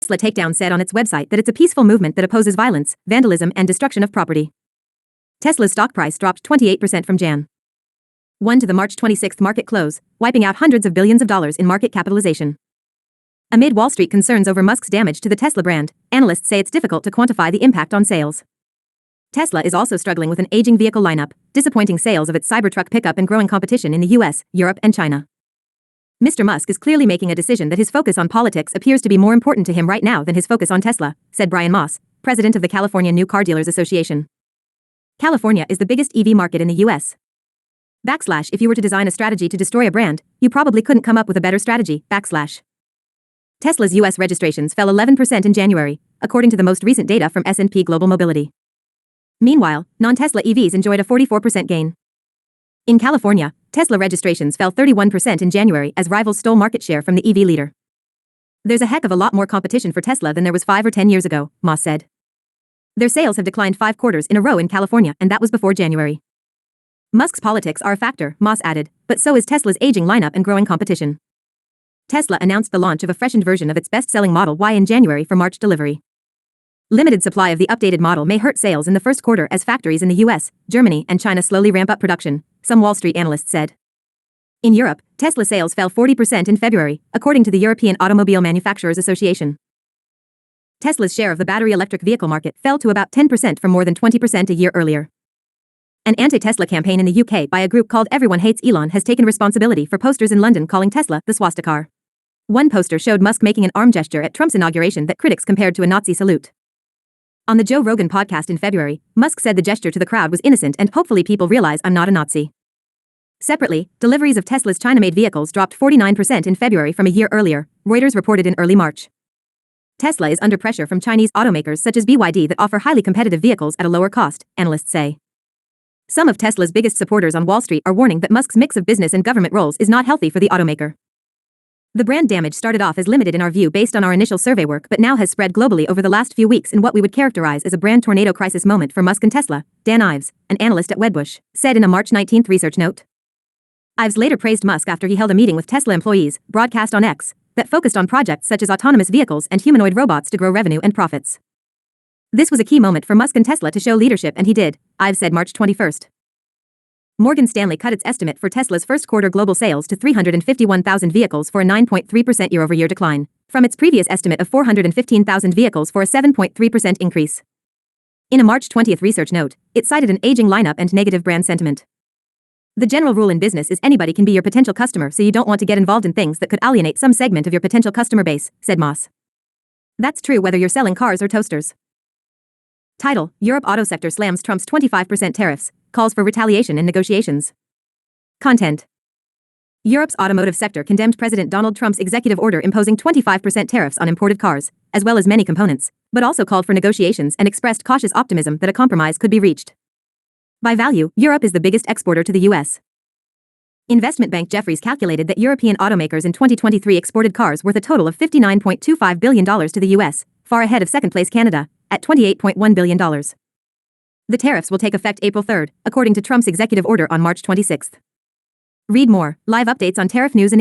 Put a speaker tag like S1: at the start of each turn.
S1: Tesla takedown said on its website that it's a peaceful movement that opposes violence, vandalism, and destruction of property. Tesla's stock price dropped 28% from Jan. 1 to the March 26 market close, wiping out hundreds of billions of dollars in market capitalization. Amid Wall Street concerns over Musk's damage to the Tesla brand, analysts say it's difficult to quantify the impact on sales. Tesla is also struggling with an aging vehicle lineup, disappointing sales of its Cybertruck pickup and growing competition in the US, Europe, and China. Mr. Musk is clearly making a decision that his focus on politics appears to be more important to him right now than his focus on Tesla, said Brian Moss, president of the California New Car Dealers Association. California is the biggest EV market in the US. If you were to design a strategy to destroy a brand, you probably couldn't come up with a better strategy, Tesla's US registrations fell 11% in January, according to the most recent data from S&P Global Mobility. Meanwhile, non-Tesla EVs enjoyed a 44% gain. In California, Tesla registrations fell 31% in January as rivals stole market share from the EV leader. There's a heck of a lot more competition for Tesla than there was 5 or 10 years ago, Moss said. Their sales have declined 5 quarters in a row in California, and that was before January. Musk's politics are a factor, Moss added, but so is Tesla's aging lineup and growing competition. Tesla announced the launch of a freshened version of its best-selling Model Y in January for March delivery. Limited supply of the updated model may hurt sales in the first quarter as factories in the US, Germany, and China slowly ramp up production, some Wall Street analysts said. In Europe, Tesla sales fell 40% in February, according to the European Automobile Manufacturers Association. Tesla's share of the battery electric vehicle market fell to about 10% from more than 20% a year earlier. An anti-Tesla campaign in the UK by a group called Everyone Hates Elon has taken responsibility for posters in London calling Tesla the swastika. One poster showed Musk making an arm gesture at Trump's inauguration that critics compared to a Nazi salute. On the Joe Rogan podcast in February, Musk said the gesture to the crowd was innocent and hopefully people realize I'm not a Nazi. Separately, deliveries of Tesla's China-made vehicles dropped 49% in February from a year earlier, Reuters reported in early March. Tesla is under pressure from Chinese automakers such as BYD that offer highly competitive vehicles at a lower cost, analysts say. Some of Tesla's biggest supporters on Wall Street are warning that Musk's mix of business and government roles is not healthy for the automaker. The brand damage started off as limited in our view based on our initial survey work but now has spread globally over the last few weeks in what we would characterize as a brand tornado crisis moment for Musk and Tesla, Dan Ives, an analyst at Wedbush, said in a March 19 research note. Ives later praised Musk after he held a meeting with Tesla employees, broadcast on X, that focused on projects such as autonomous vehicles and humanoid robots to grow revenue and profits. This was a key moment for Musk and Tesla to show leadership and he did, Ives said March 21. Morgan Stanley cut its estimate for Tesla's first quarter global sales to 351,000 vehicles for a 9.3% year-over-year decline, from its previous estimate of 415,000 vehicles for a 7.3% increase. In a March 20 research note, it cited an aging lineup and negative brand sentiment. The general rule in business is anybody can be your potential customer, so you don't want to get involved in things that could alienate some segment of your potential customer base, said Moss. That's true whether you're selling cars or toasters. Title: Europe auto sector slams Trump's 25% tariffs, calls for retaliation in negotiations. Content: Europe's automotive sector condemned President Donald Trump's executive order imposing 25% tariffs on imported cars, as well as many components, but also called for negotiations and expressed cautious optimism that a compromise could be reached. By value, Europe is the biggest exporter to the US. Investment bank Jefferies calculated that European automakers in 2023 exported cars worth a total of $59.25 billion to the US, far ahead of second-place Canada, at $28.1 billion. The tariffs will take effect April 3, according to Trump's executive order on March 26. Read more, live updates on tariff news and